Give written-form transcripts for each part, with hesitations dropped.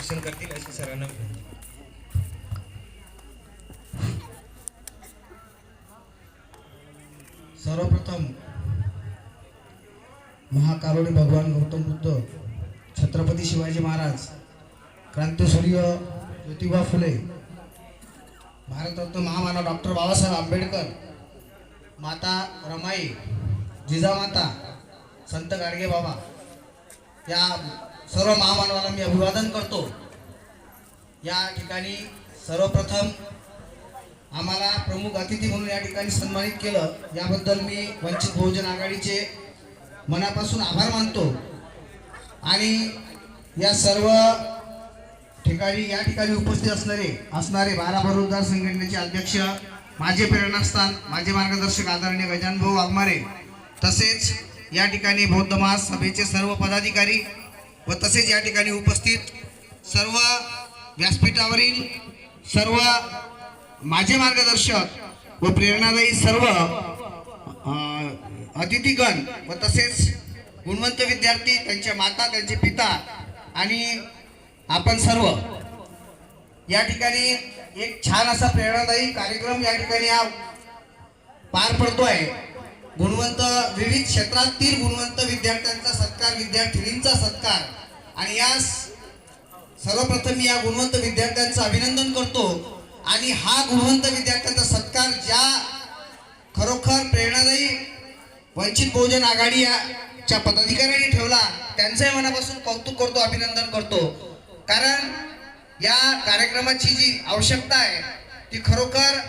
मार्गदर्शन करतील अशी सरांना विनंती. सर्वप्रथम महाकारुणी भगवान गौतम बुद्ध, छत्रपती शिवाजी महाराज, क्रांतिसूर्य ज्योतिबा फुले, भारतरत्न महामानव डॉक्टर बाबासाहेब आंबेडकर, माता रमाई, जिजामाता, संत गाडगे बाबा या सर्व महामानवाला मी अभिवादन करतो. या ठिकाणी सर्वप्रथम आम्हाला प्रमुख अतिथी म्हणून या ठिकाणी सन्मानित केलं, याबद्दल मी वंचित बहुजन आघाडीचे मनापासून आभार मानतो. आणि या सर्व ठिकाणी या ठिकाणी उपस्थित असणारे 12 बरोजगार संघटनेचे अध्यक्ष, माझे प्रेरणास्थान, माझे मार्गदर्शक आदरणीय गजानन भाऊ वाघमारे, तसेच या ठिकाणी बौद्ध महासभेचे सर्व पदाधिकारी व तसेच या ठिकाणी उपस्थित सर्व व्यासपीठावरील सर्व माझे मार्गदर्शक व प्रेरणादायी सर्व अतिथीगण व तसेच गुणवंत विद्यार्थी, त्यांच्या माता, त्यांचे पिता आणि आपण सर्व या ठिकाणी एक छान असा प्रेरणादायी कार्यक्रम या ठिकाणी पार पडतो आहे. गुणवंत विविध क्षेत्रातील गुणवंत विद्यार्थ्यांचा सत्कार, विद्यार्थिनींचा सत्कार, आणि या सर्वप्रथम मी या गुणवंत विद्यार्थ्यांचं अभिनंदन करतो. आणि हा गुणवंत विद्यार्थ्यांचा सत्कार ज्या खरोखर प्रेरणादायी वंचित बहुजन आघाडीच्या पदाधिकाऱ्यांनी ठेवला, त्यांचंही मनापासून कौतुक करतो, अभिनंदन करतो. कारण या कार्यक्रमाची जी आवश्यकता आहे ती खरोखर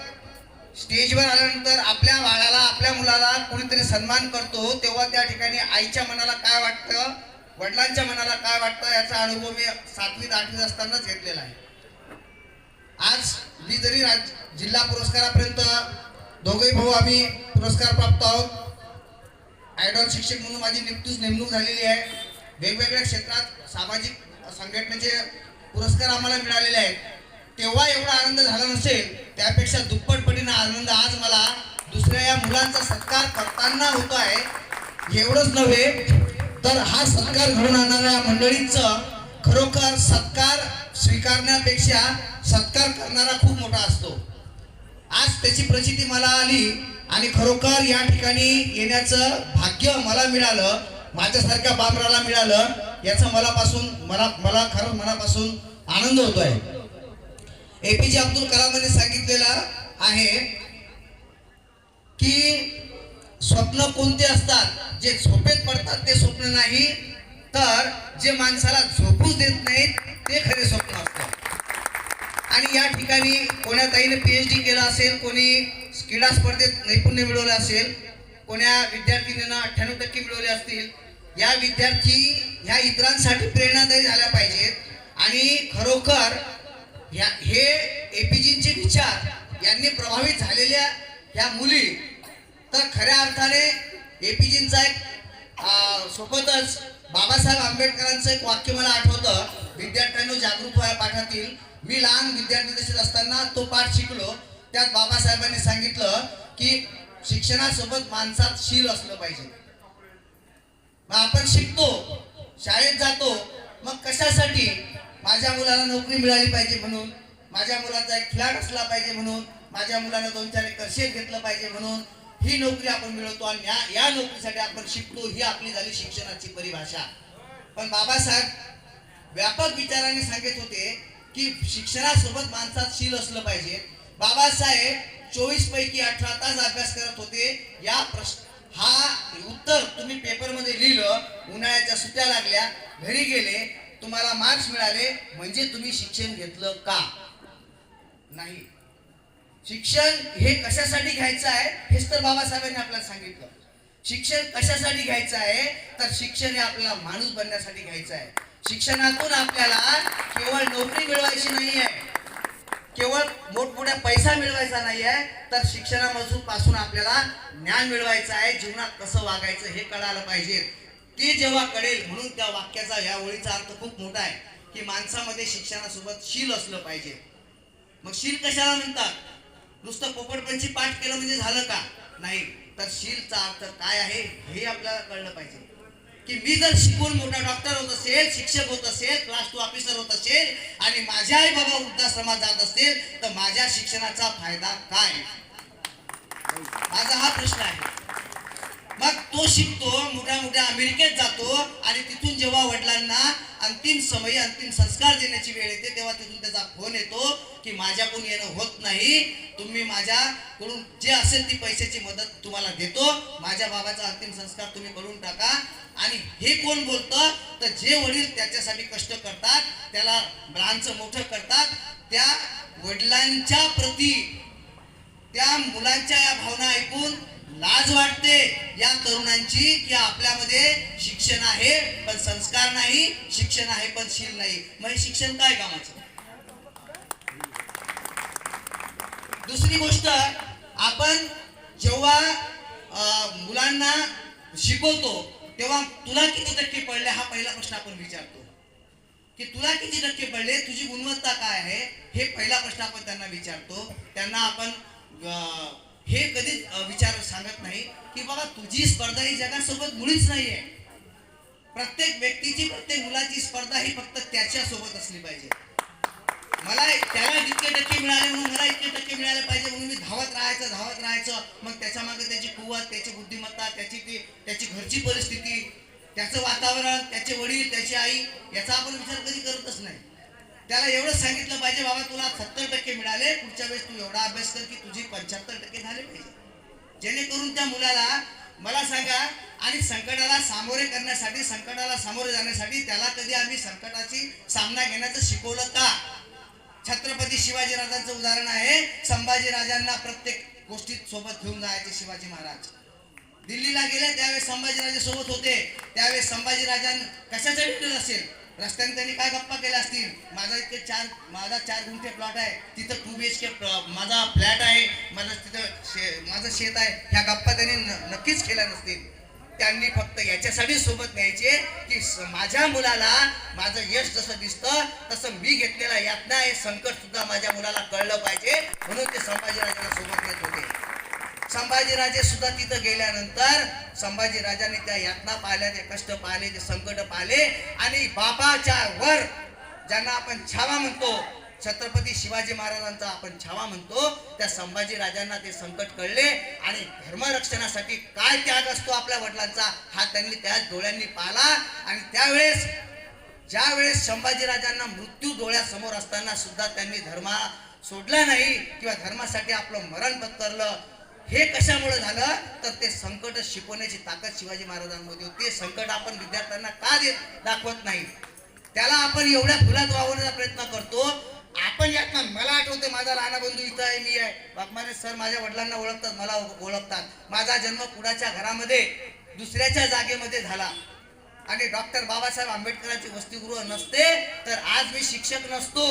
स्टेजवर आल्यानंतर आपल्या बाळाला, आपल्या मुलाला कोणीतरी सन्मान करतो तेव्हा त्या ठिकाणी आईच्या मनाला काय वाटतं, वडिलांच्या मनाला काय वाटतं, याचा अनुभव मी 7वीत 8वीत असतानाच घेतलेला आहे. आज मी जरी जिल्हा पुरस्कारापर्यंत दोघेही भाऊ आम्ही पुरस्कार प्राप्त आहोत. आयडॉल शिक्षक म्हणून माझी नेमणूक झालेली आहे. वेगवेगळ्या क्षेत्रात सामाजिक संघटनेचे पुरस्कार आम्हाला मिळालेले आहेत. तेव्हा एवढा आनंद झाला नसेल, त्यापेक्षा दुप्पटपटीने आनंद आज मला दुसऱ्या या मुलांचा सत्कार करताना होतो आहे. एवढंच नव्हे तर हा सत्कार घडून आणणाऱ्या मंडळींचं खरोखर सत्कार स्वीकारण्यापेक्षा सत्कार करणारा खूप मोठा असतो. आज त्याची प्रचिती मला आली आणि खरोखर या ठिकाणी येण्याचं भाग्य मला मिळालं, माझ्यासारख्या बाबराला मिळालं, याचा मला खरं मनापासून आनंद होतो आहे. APJ अब्दुल कलामांनी सांगितलेलं आहे की स्वप्न कोणते असतात, जे झोपेत पडतात ते स्वप्न नाही, तर जे माणसाला झोपूच देत नाहीत ते खरे स्वप्न असतात. आणि या ठिकाणी कोण्या ताईने PhD केलं असेल, कोणी क्रीडा स्पर्धेत नैपुण्य मिळवलं असेल, कोण्या विद्यार्थिनींना 98% मिळवले असतील. या विद्यार्थी ह्या इतरांसाठी प्रेरणादायी झाल्या पाहिजेत. आणि खरोखर हे APJचे विचार यांनी प्रभावित झालेल्या ह्या मुली, तर खऱ्या अर्थाने APJचा एक सोबतच बाबासाहेब आंबेडकरांचं एक वाक्य मला आठवतं, विद्यार्थ्यांनो जागृत व्हा पाठातील. मी लहान विद्यार्थी दशेत असताना तो पाठ शिकलो. त्यात बाबासाहेबांनी सांगितलं की शिक्षणासोबत माणसात शील असलं पाहिजे. मग आपण शिकतो, शाळेत जातो, मग कशासाठी? माझ्या मुलाला नोकरी मिळाली पाहिजे म्हणून, माझ्या मुलाचा एक फ्लॅट असला पाहिजे म्हणून, माझ्या मुलानं 2-4 एकर शेत घेतलं पाहिजे म्हणून ही नोकरी आपण मिळवतो आणि या नोकरीसाठी आपण शिकतो. ही आपली झाली शिक्षणाची परिभाषा. पण बाबासाहेब व्यापक विचाराने सांगत होते की शिक्षणासोबत माणसात शील असलं पाहिजे. बाबासाहेब 24 पैकी 18 तास अभ्यास करत होते. हा उत्तर तुम्ही पेपरमध्ये लिहिलं, उन्हाळ्याच्या सुट्ट्या लागल्या, घरी गेले, तुम्हाला मार्क्स मिळाले, म्हणजे तुम्ही शिक्षण घेतलं का? नाही. शिक्षण हे कशासाठी घ्यायचं आहे हेच तर बाबासाहेबांनी आपल्याला सांगितलं. शिक्षण कशासाठी घ्यायचं आहे तर शिक्षण हे आपल्याला माणूस बनण्यासाठी घ्यायचं आहे. शिक्षणातून आपल्याला केवळ नोकरी मिळवायची नाही आहे, केवळ मोठमोठ्या पैसा मिळवायचा नाही आहे, तर शिक्षणापासून आपल्याला ज्ञान मिळवायचं आहे. जीवनात कसं वागायचं हे कळायला पाहिजे. ते जेव्हा कळेल, म्हणून त्या वाक्याचा, या ओळीचा अर्थ खूप मोठा आहे की माणसामध्ये शिक्षणासोबत शील असलं पाहिजे. मग शील कशाला म्हणतात? नुसतं पोपटपंची पाठ केलं म्हणजे झालं का? नाही, तर शीलचा अर्थ काय आहे हे आपल्याला कळलं पाहिजे. की मी जर शिकून मोठा डॉक्टर होत असेल, शिक्षक होत असेल, क्लास 2 ऑफिसर होत असेल आणि माझे आई बाबा वृद्धाश्रमात जात असतील तर माझ्या शिक्षणाचा फायदा काय? माझा हा प्रश्न आहे. मग तो शिकतो, मोठ्या मोठ्या अमेरिकेत जातो आणि तिथून जेव्हा वडिलांना अंतिम समय अंतिम संस्कार देण्याची वेळ येते तेव्हा तिथून त्याचा फोन येतो की माझ्याकडून येणं होत नाही, तुम्ही माझ्याकडून जे असेल ती पैशाची मदत तुम्हाला देतो, माझ्या बाबाचा अंतिम संस्कार तुम्ही करून टाका. आणि हे कोण बोलतं? तर जे वडील त्याच्यासाठी कष्ट करतात, त्याला लहानचं मोठं करतात, त्या वडिलांच्या प्रती त्या मुलांच्या या भावना ऐकून लाज वाटते या तरुणांची की आपल्यामध्ये शिक्षण आहे पण संस्कार नाही, शिक्षण आहे पण शील नाही. मग हे शिक्षण काय कामाचं? दुसरी गोष्ट, आपण जेव्हा मुलांना शिकवतो तेव्हा तुला किती टक्के पडले हा पहिला प्रश्न आपण विचारतो. की तुला किती टक्के पडले, तुझी गुणवत्ता काय आहे, हे पहिला प्रश्न आपण त्यांना विचारतो. त्यांना आपण हे कधीच विचार सांगत नाही की बाबा तुझी स्पर्धा ही जगासोबत मुळीच नाहीये. प्रत्येक व्यक्तीची, प्रत्येक मुलाची स्पर्धा ही फक्त त्याच्या सोबत असली पाहिजे. मला त्याला जितके टक्के मिळाले म्हणून मला इतके टक्के मिळाले पाहिजे म्हणून मी धावत राहायचं. मग त्याच्या मागे त्याची कुवत, त्याची बुद्धिमत्ता, त्याची घरची परिस्थिती, त्याचं वातावरण, त्याचे वडील, त्याची आई याचा आपण विचार कधी करतच नाही. त्याला एवढं सांगितलं पाहिजे बाबा तुला 70% मिळाले, पुढच्या वेळेस तू एवढा अभ्यास कर की तुझी 75% झाले पाहिजे. जेणेकरून त्या मुलाला मला सांगा, आणि संकटाला सामोरे जाण्यासाठी त्याला कधी आम्ही संकटाची सामना घेण्याचं शिकवलं का? छत्रपती शिवाजी राजांचं उदाहरण आहे. संभाजी राजांना प्रत्येक गोष्टीत सोबत घेऊन जायचे शिवाजी महाराज. दिल्लीला गेले त्यावेळेस संभाजीराजे सोबत होते. त्यावेळेस संभाजीराजां कशासाठी गेलं असेल, रस्त्याने त्यांनी काय गप्पा केल्या असतील, माझा 4 गुंठे प्लॉट आहे, तिथं 2 BHK माझा फ्लॅट आहे, माझं शेत आहे, ह्या गप्पा त्यांनी नक्कीच केल्या नसतील. त्यांनी फक्त याच्यासाठी सोबत न्यायचे की माझ्या मुलाला माझं यश जसं दिसतं तसं मी घेतलेला यातना हे संकट सुद्धा माझ्या मुलाला कळलं पाहिजे, म्हणून ते संभाजीराजांना सोबत नेत होते. संभाजीराजे सुद्धा तिथं गेल्यानंतर संभाजीराजांनी त्या यातना पाहिल्या, ते कष्ट पाहिले, ते संकट पाहिले आणि बाबाच्या वर ज्यांना आपण छावा म्हणतो, छत्रपती शिवाजी महाराजांचा आपण छावा म्हणतो, त्या संभाजी राजांना ते संकट कळले आणि धर्मरक्षणासाठी काय त्याग असतो आपल्या वडिलांचा हा त्यांनी त्या डोळ्यांनी पाहिला. आणि त्यावेळेस ज्यावेळेस संभाजी राजांना मृत्यू डोळ्यासमोर असताना सुद्धा त्यांनी धर्म सोडला नाही किंवा धर्मासाठी आपलं मरण पत्करलं. हे कशामुळे झालं तर ते संकट शिकवण्याची ताकद शिवाजी महाराजांमध्ये होती. संकट आपण विद्यार्थ्यांना का दाखवत नाही, त्याला आपण एवढ्या फुलात वावरण्याचा प्रयत्न करतो. आपण यात मला आठवते माझा लहान बंधू इथं आहे, मी आहे, वाघमारे सर माझ्या वडिलांना ओळखतात, मला ओळखतात. माझा जन्म कुणाच्या घरामध्ये दुसऱ्याच्या जागेमध्ये झाला आणि डॉक्टर बाबासाहेब आंबेडकरांची वसतिगृह नसते तर आज मी शिक्षक नसतो.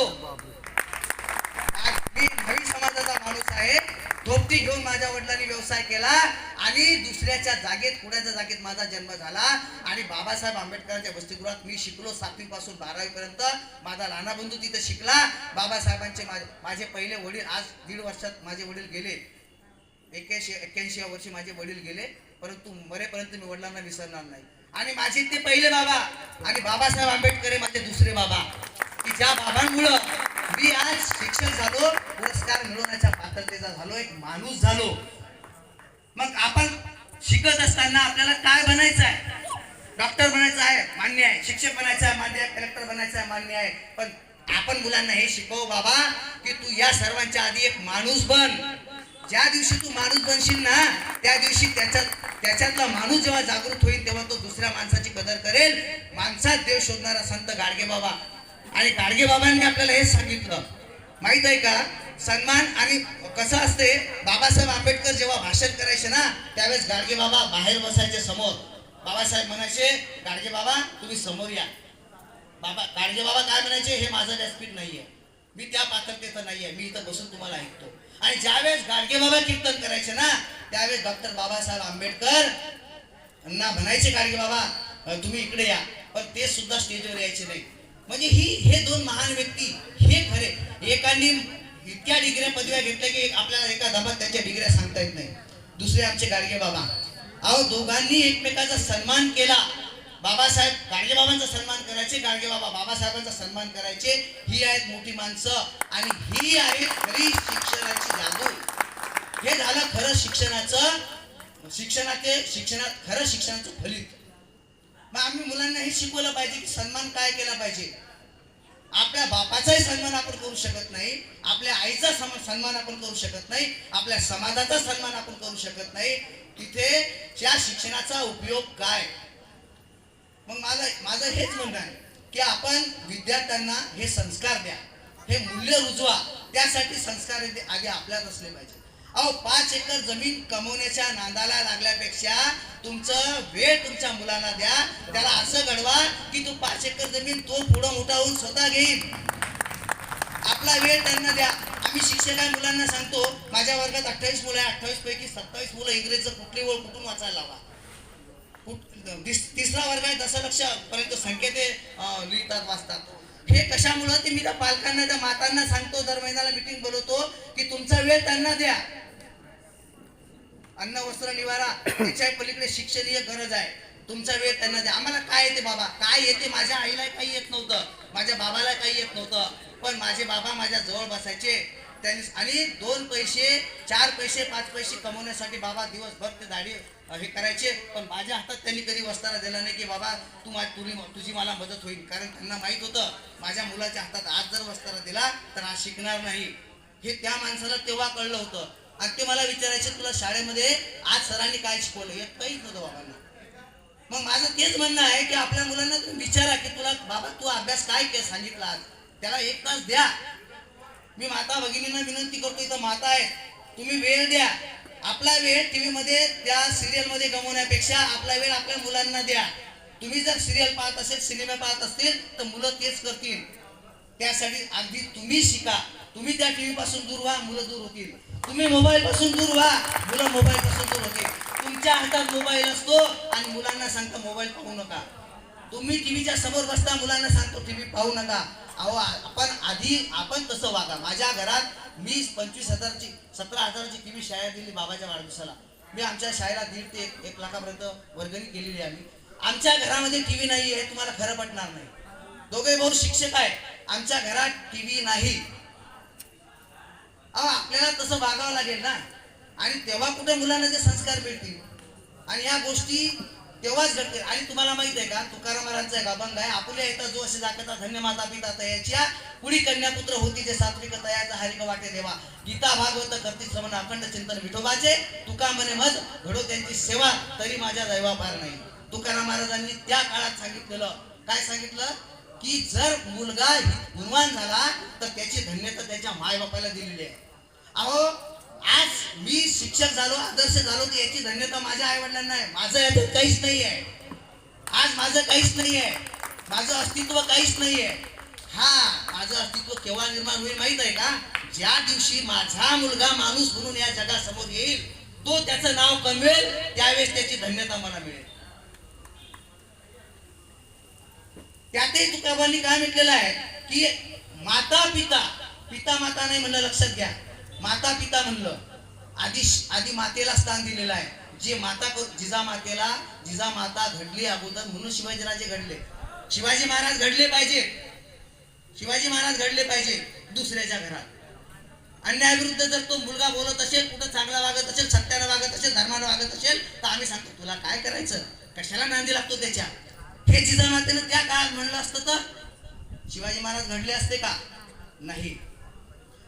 आज मी नवीन समाजाचा माणूस आहे. धोपटी घेऊन माझ्या वडिलांनी व्यवसाय केला आणि दुसऱ्याच्या जागेत, कुणाच्या जागेत माझा जन्म झाला आणि बाबासाहेब आंबेडकरांच्या वसतिगृहात मी शिकलो. 7वी पासून 12वी पर्यंत माझा लहाना बंधू तिथे शिकला. बाबासाहेबांचे माझे पहिले वडील, आज 1.5 वर्षात माझे वडील गेले, 81 वर्षी माझे वडील गेले, परंतु मरेपर्यंत मी वडिलांना विसरणार नाही. आणि माझे ते पहिले बाबा आणि बाबासाहेब आंबेडकर माझे दुसरे बाबा, की ज्या बाबांमुळं मी आज शिक्षक झालो, पुरस्कार मिळवण्याच्या पात्रतेचा झालो, एक माणूस झालो. मग आपण शिकत असताना आपल्याला काय बनायचं आहे? डॉक्टर बनायचं आहे, मान्य आहे. शिक्षक बनायचं आहे, मान्य आहे. कलेक्टर बनायचं आहे, मान्य आहे. पण आपण मुलांना हे शिकव बाबा की तू या सर्वांच्या आधी एक माणूस बन. ज्या दिवशी तू माणूस बनशील ना त्या दिवशी त्याच्यातला माणूस जेव्हा जागृत होईल तेव्हा तो दुसऱ्या माणसाची कदर करेल. माणसात देव शोधणारा संत गाडगे बाबा, आणि गाडगे बाबांनी आपल्याला हेच सांगितलं माहित आहे का? सन्मान. आणि कसं असते, बाबासाहेब आंबेडकर जेव्हा भाषण करायचे ना त्यावेळेस गाडगे बाबा बाहेर बसायचे समोर. बाबासाहेब म्हणायचे गाडगे बाबा तुम्ही समोर या. गाडगे बाबा काय म्हणायचे, हे माझं व्यासपीठ नाहीये, मी त्या पात्रतेचं नाहीये, मी इथं बसून तुम्हाला ऐकतो. आणि ज्यावेळेस गाडगे बाबा कीर्तन करायचे ना त्यावेळेस डॉक्टर बाबासाहेब आंबेडकर ना म्हणायचे गाडगे बाबा तुम्ही इकडे या, पण ते सुद्धा स्टेजवर यायचे नाही. म्हणजे हे 2 महान व्यक्ती हे खरे. एकांनी इतक्या डिग्र्या पदव्या घेतल्या की आपल्याला एका दमात त्यांच्या डिग्र्या सांगता येत नाही. दुसरे आमचे गाडगे बाबा, अहो दोघांनी एकमेकाचा सन्मान केला. बाबासाहेब गाडगेबाबांचा सन्मान करायचे, गाडगेबाबा बाबासाहेबांचा सन्मान करायचे. ही आहेत मोठी माणसं आणि ही आहे खरी शिक्षणाची जादू. हे झालं खरं शिक्षणाचं खरं शिक्षणाचं फलित. मग आम्ही मुलांना हे शिकवलं पाहिजे की सन्मान काय केला पाहिजे. आपल्या बापाचाही सन्मान आपण करू शकत नाही, आपल्या आईचा सन्मान आपण करू शकत नाही, आपल्या समाजाचा सन्मान आपण करू शकत नाही. तिथे त्या शिक्षणाचा उपयोग काय. मग माझं हेच म्हणणं आहे की आपण विद्यार्थ्यांना हे संस्कार द्या, हे मूल्य रुजवा. त्यासाठी संस्कार आधी आपल्यात असले पाहिजे. 5 एकर जमीन कमवण्याच्या नादाला लागल्यापेक्षा तुमचं वेळ तुमच्या मुलांना द्या. त्याला असं घडवा की तू 5 एकर जमीन तो पुढं मोठा होऊन स्वतः घेईल. आपला वेळ त्यांना द्या. आम्ही शिक्षक आहे, मुलांना सांगतो माझ्या वर्गात 28 मुलं आहे, 28 पैकी 27 मुलं इंग्रजीचं कुठली ओळ कुठून वाचायला लावा. तिसरा वर्ग आहे, दशलक्ष पर्यंत संख्या ते लिहितात वाचतात. हे कशामुळं ते मी त्या पालकांना त्या मातांना सांगतो, दर महिन्याला मीटिंग बोलवतो की तुमचा वेळ त्यांना द्या. अन्न वस्त्र निवारा त्याच्या पलीकडे शिक्षणीय गरज आहे. तुमचा वेळ त्यांना द्या. आम्हाला काय येते बाबा, काय येते, माझ्या आईला काही येत नव्हतं, माझ्या बाबाला काही येत नव्हतं, पण माझे बाबा माझ्या जवळ बसायचे त्यांनी आणि 2 पैसे 4 पैसे 5 पैसे कमवण्यासाठी बाबा दिवसभर ते दाढी हे करायचे. पण माझ्या हातात त्यांनी कधी वस्तारा दिला नाही की बाबा तुझी मला मदत होईल. कारण त्यांना माहित होतं माझ्या मुलाच्या हातात आज जर वस्तारा दिला तर आज शिकणार नाही. हे त्या माणसाला तेव्हा कळलं होतं. आणि ते मला विचारायचे तुला शाळेमध्ये आज सरांनी काय शिकवलं. येत काहीच नव्हतं बाबांना. मग माझं तेच म्हणणं आहे की आपल्या मुलांना तुम्ही विचारा की तुला बाबा तू अभ्यास काय सांगितला आज, त्याला 1 तास द्या. मी माता भगिनींना विनंती करतो, इथं माता आहे, तुम्ही वेळ द्या. आपला वेळ टीव्ही मध्ये त्या सिरियल मध्ये गमवण्यापेक्षा आपला वेळ आपल्या मुलांना द्या. तुम्ही जर सिरियल पाहत असेल, सिनेमा पाहत असतील तर मुलं तेच करतील. त्यासाठी अगदी तुम्ही शिका. तुम्ही त्या टीव्ही पासून दूर व्हा, मुलं दूर होतील. तुम्ही मोबाईल पासून दूर व्हा, मुलं मोबाईल पासून दूर होतील. तुमच्या हातात मोबाईल असतो आणि मुलांना सांगता मोबाईल पाहू नका. तुम्ही टीव्हीच्या समोर बसता, मुलांना सांगतो टीव्ही पाहू नका. अहो आपण तसं वागा. माझ्या घरात मी 25,000ची 17,000ची टीव्ही शाळेत दिली बाबाच्या वाढदिवसाला. मी आमच्या शाळेला 1.5 ते 1 लाखापर्यंत वर्गणी केलेली आहे. आम्ही आमच्या घरामध्ये टीव्ही नाही आहे, तुम्हाला खरं पटणार नाही. दोघे भाऊ शिक्षक आहे, आमच्या घरात टीव्ही नाही. आपल्याला तसं वागावं लागेल ना. आणि तेव्हा कुठे मुलांना ते संस्कार मिळतील आणि या गोष्टी तेव्हाच घडते. आणि तुम्हाला माहित आहे का, तुकाराम महाराजांचा एक अभंग आहे, आपुल्या येता जो असे दाखवता धन्य माता पिता तयाच्या पुढी कन्यापुत्र होती जे सात्विक तयाचा हरिक वाटे देवा. गीता भागवत करती श्रवण अखंड चिंतन विठोबाचे तुका म्हणे मज घडो त्यांची सेवा तरी माझ्या दैवा पार नाही. तुकाराम महाराजांनी त्या काळात सांगितलेलं काय सांगितलं की जर मुलगा गुणवान झाला तर त्याची धन्यता त्याच्या मायबापाला दिलेली आहे. अहो आज मी शिक्षक झालो, आदर्श झालो, तर याची धन्यता माझ्या आई वडिलांना आहे. माझं याच्यात काहीच नाही आहे. आज माझं काहीच नाही आहे, माझं अस्तित्व काहीच नाही आहे. माझं अस्तित्व केव्हा निर्माण होईल माहित आहे का, ज्या दिवशी माझा मुलगा माणूस म्हणून या जगासमोर येईल, तो त्याचं नाव कमवेल, त्यावेळेस त्याची धन्यता मला मिळेल. त्यातही तुकाबांनी काय म्हटलेलं आहे की माता पिता माता नाही म्हणलं, लक्षात घ्या, माता पिता म्हणलं. आधी मातेला स्थान दिलेलं आहे. जे माता जिजामाता घडली अगोदर म्हणून शिवाजीराजे घडले. शिवाजी महाराज घडले पाहिजे दुसऱ्याच्या घरात. अन्यायाविरुद्ध जर तो मुलगा बोलत असेल, कुठं चांगला वागत असेल, सत्यानं वागत असेल, धर्मानं वागत असेल, तर आम्ही सांगतो तुला काय करायचं, कशाला नांदी लागतो त्याच्या. हे जिजामातेनं त्या काळात म्हणलं असतं तर शिवाजी महाराज घडले असते का? नाही.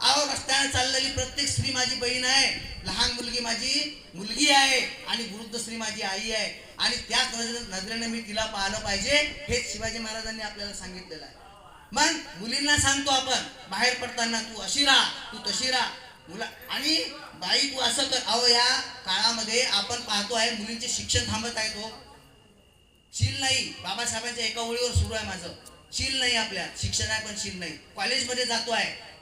रस्त्याने चाललेली प्रत्येक स्त्री माझी बहीण आहे, लहान मुलगी माझी मुलगी आहे आणि वृद्ध स्त्री माझी आई आहे. आणि त्याच नजरेने मी तिला पाहिलं पाहिजे, हेच शिवाजी महाराजांनी आपल्याला सांगितलेलं आहे. मग मुलींना सांगतो आपण बाहेर पडताना तू अशी राहा, तू तशी राहा, आणि बाई तू असं कर. या काळामध्ये आपण पाहतो आहे मुलींचे शिक्षण थांबत आहे. तो शील नाही. बाबासाहेबांच्या एका ओळीवर सुरू आहे माझं, शील नाही आपल्या, शिक्षण आहे पण शील नाही. कॉलेजमध्ये जातो आहे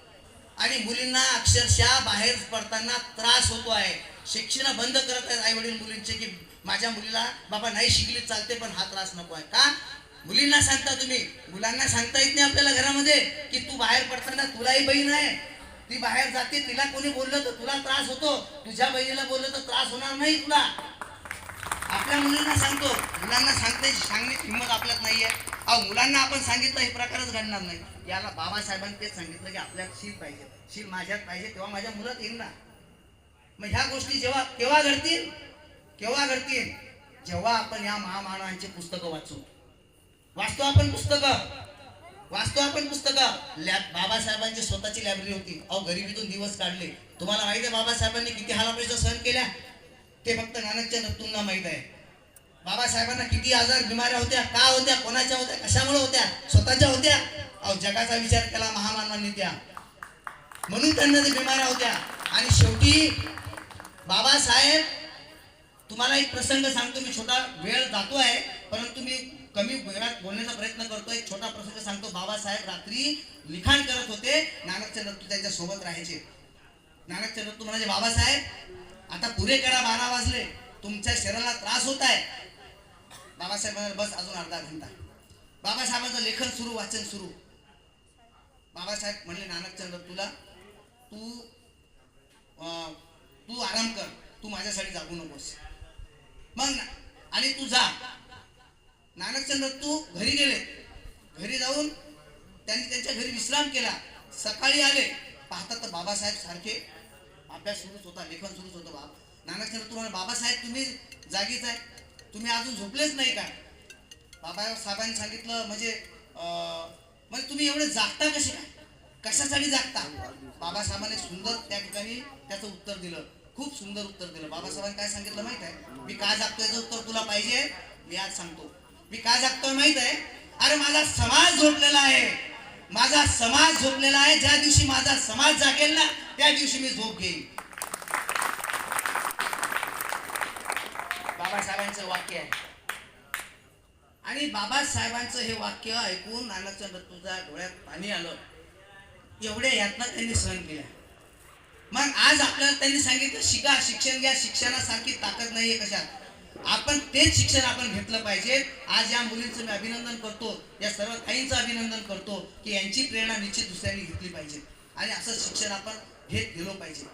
आणि मुलींना अक्षरशः बाहेर पडताना त्रास होतो आहे. शिक्षण बंद करत आहेत आई वडील मुलींचे की माझ्या मुलीला बाबा नाही शिकली चालते पण हा त्रास नको आहे. का मुलींना सांगता तुम्ही, मुलांना सांगता येत नाही आपल्याला घरामध्ये की तू बाहेर पडताना तुलाही बहीण आहे, ती बाहेर जाते, तिला कोणी बोललं तर तुला त्रास होतो, तुझ्या बहिणीला बोललं तर त्रास होणार नाही तुला. आपल्या आपल्या मुलांना सांगतो, मुलांना सांगण्याची हिंमत आपल्यात नाहीये. अहो मुलांना आपण सांगितलं हे प्रकारच घडणार नाही. याला बाबासाहेबांनी तेच सांगितलं की आपल्यात शील पाहिजे, शील माझ्यात पाहिजे, तेव्हा माझ्या मुलात येईल ना. मग ह्या गोष्टी केव्हा घडतील? जेव्हा आपण या महामानवांची पुस्तकं वाचतो आपण पुस्तकं. बाबासाहेबांची स्वतःची लायब्ररी होती. अहो गरिबीतून दिवस काढले. तुम्हाला माहिती आहे बाबासाहेबांनी किती हालापेचा सहन केल्या? ते फक्त नानकच्या नतूंना माहित आहे. बाबासाहेबांना किती आजार बिमाऱ्या होत्या, का होत्या, कोणाच्या होत्या, कशामुळे होत्या, स्वतःच्या होत्या? अहो जगाचा विचार केला महामानवांनी त्या, म्हणून त्यांना ते बिमाऱ्या होत्या. आणि शेवटी बाबासाहेब, तुम्हाला एक प्रसंग सांगतो मी. छोटा वेळ जातो आहे परंतु मी कमी वेळात बोलण्याचा प्रयत्न करतो. एक छोटा प्रसंग सांगतो. बाबासाहेब रात्री लिखाण करत होते. नानकचंद दत्तू त्यांच्या सोबत राहायचे. नानकचंद दत्तू म्हणाले, बाबासाहेब आता पुरे करा, 12 वाजले, तुमच्या शरीराला त्रास होत आहे. बाबासाहेब म्हणाले, बस अजून अर्धा घंटा. बाबासाहेबांचं लेखन सुरू, वाचन सुरू. बाबासाहेब म्हणले नानकचंद दत्तूला, तू आराम कर, तू माझ्यासाठी जागू नकोस. मग आणि तू जा. नानकचंद दत्तू घरी गेले. घरी जाऊन त्यांनी त्यांच्या घरी विश्राम केला. सकाळी आले, पाहतात तर बाबासाहेब सारखे अभ्यास सुरूच होता, लेखन सुरूच होतं. नानकचंद दत्तू म्हणाले, बाबासाहेब तुम्ही जागीच आहे, तुम्ही अजून झोपलेच नाही का? बाबासाहेबांनी सांगितलं, म्हणजे तुम्ही एवढे जागता कसे काय, कशासाठी जागता? बाबासाहेबांनी सुंदर त्या ठिकाणी त्याचं उत्तर दिलं, खूप सुंदर उत्तर दिलं. बाबासाहेबांनी काय सांगितलं माहित आहे? मी का जागतोय याचं उत्तर तुला पाहिजे? मी आज सांगतो. मी का जागतोय माहित आहे? अरे माझा समाज झोपलेला आहे, माझा समाज झोपलेला आहे. ज्या दिवशी माझा समाज जागेल ना, त्या दिवशी मी झोप घेईन. बाबासाहेबांचं वाक्य आहे. आणि बाबासाहेबांचं हे वाक्य ऐकून नानकचंद दत्तूच्या डोळ्यात पाणी आलं. एवढ्या यातना त्यांनी सहन केल्या. मग आज आपल्याला त्यांनी सांगितलं, शिका, शिक्षण घ्या, शिक्षणासारखी ताकद नाहीये कशात. आपण तेच शिक्षण आपण घेतलं पाहिजे. आज या मुलींचं मी अभिनंदन करतो, या सर्व ताईंचं अभिनंदन करतो की यांची प्रेरणा निश्चित दुसऱ्यांनी घेतली पाहिजे आणि असं शिक्षण आपण घेत गेलो पाहिजे.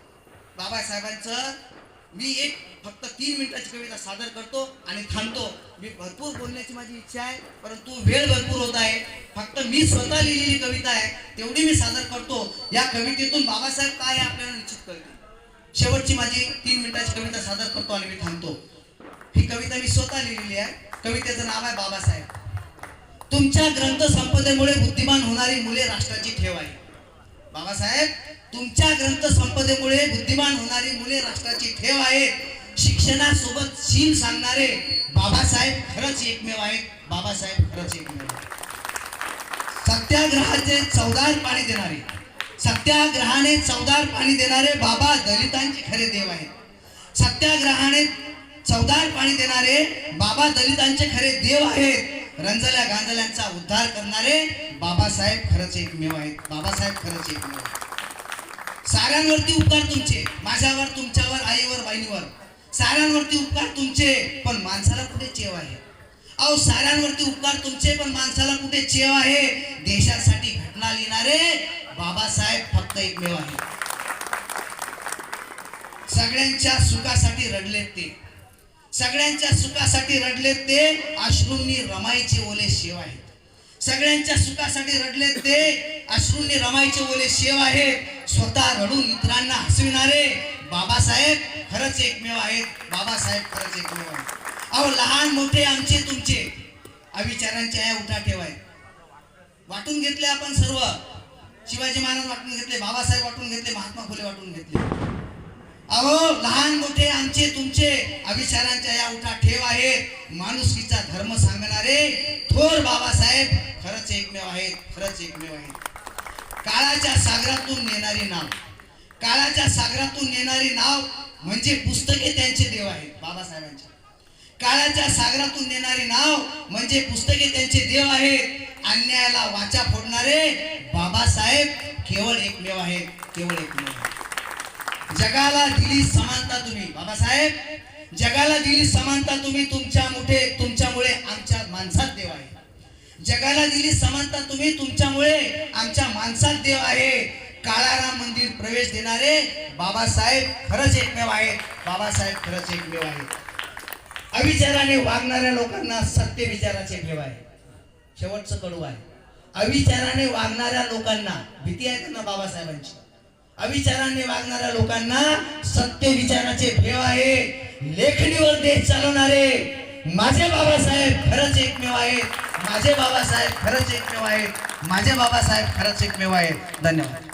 बाबासाहेबांचं मी एक फक्त 3 मिनिटाची कविता सादर करतो आणि थांबतो. मी भरपूर बोलण्याची माझी इच्छा आहे परंतु वेळ भरपूर होत आहे. फक्त मी स्वतः लिहिलेली कविता आहे तेवढी मी सादर करतो. या कवितेतून बाबासाहेब काय आहे आपल्याला निश्चित कळते. शेवटची माझी 3 मिनिटाची कविता सादर करतो आणि मी थांबतो. ही कविता मी स्वतः लिहिलेली आहे. कवितेचं नाव आहे बाबासाहेब. तुमच्या ग्रंथ संपदेमुळे बुद्धिमान होणारी मुले राष्ट्राची ठेव आहे. बाबासाहेब, तुमच्या ग्रंथ संपदेमुळे बुद्धिमान होणारी मुले राष्ट्राची ठेव आहेत. शिक्षणासोबत शील सांगणारे बाबासाहेब खरंच एकमेव आहेत. बाबासाहेब खरंच एकमेव आहेत. सत्याग्रहाचे चवदार पाणी देणारे, सत्याग्रहाने चवदार पाणी देणारे बाबा दलितांचे खरे देव आहेत. सत्याग्रहाने चवदार पाणी देणारे बाबा दलितांचे खरे देव आहेत. रंजल्या गांजल्यांचा उद्धार करणारे बाबासाहेब खरंच एकमेव आहेत. बाबासाहेब खरंच एकमेव आहेत. साऱ्यांवरती उपकार तुमचे, माझ्यावर, तुमच्यावर, आईवर, बहिणीवर, साऱ्यांवरती उपकार तुमचे, पण माणसाला कुठे चेव आहे? अहो साऱ्यांवरती उपकार तुमचे, पण माणसाला कुठे चेव आहे? देशासाठी घटना लिहिणारे बाबासाहेब फक्त एकमेव आहे. सगळ्यांच्या सुखासाठी रडलेत ते, सगळ्यांच्या सुखासाठी रडलेत ते, अश्रूंनी रमाईचे ओले शेव आहेत. सगळ्यांच्या सुखासाठी रडलेत ते, अश्रूंनी रमाईचे ओले शेव आहेत. स्वतः रडून इतरांना हसविणारे बाबासाहेब खरंच एकमेव आहेत. बाबासाहेब खरंच एकमेव आहेत. अहो लहान मोठे आमचे तुमचे अविचारांच्या या उठा ठेवाय. वाटून घेतले आपण सर्व. शिवाजी महाराज वाटून घेतले, बाबासाहेब वाटून घेतले, महात्मा फुले वाटून घेतले. अहो लहान मोठे आमचे तुमचे अविचारांच्या या उठा ठेव आहेत. माणुसकीचा धर्म सांगणारे थोर बाबासाहेब खरंच एकमेव आहेत. खरंच एकमेव आहेत. काळाच्या सागरातून नेणारी नाव, काळाच्या सागरातून नेणारी नाव म्हणजे पुस्तके त्यांचे देव आहेत. बाबासाहेबांच्या काळाच्या सागरातून नेणारी नाव म्हणजे पुस्तके त्यांचे देव आहेत. अन्यायाला वाचा फोडणारे बाबासाहेब केवळ एकमेव आहेत. केवळ एकमेव आहेत. जगाला दिली समानता तुम्ही बाबासाहेब, जगाला दिली समानता तुम्ही. तुमच्यामुळे आमच्या माणसात देव आहे. जगाला दिली समानता तुम्ही, तुमच्यामुळे आमच्या माणसात देव आहे. काळाराम मंदिर प्रवेश देणारे बाबासाहेब खरंच एकमेव आहेत. बाबासाहेब खरंच एकमेव आहेत. अविचाराने वागणाऱ्या लोकांना सत्य विचाराचे भेव आहे. शेवटचं कडू आहे. अविचाराने वागणाऱ्या लोकांना भीती आहे त्यांना बाबासाहेबांची. अविचाराने वागणाऱ्या लोकांना सत्य विचाराचे भेव आहे. लेखणीवर देश चालवणारे माझे बाबासाहेब खरंच एकमेव आहेत. माझे बाबासाहेब खरंच एकमेव आहेत. माझे बाबासाहेब खरंच एकमेव आहेत. धन्यवाद.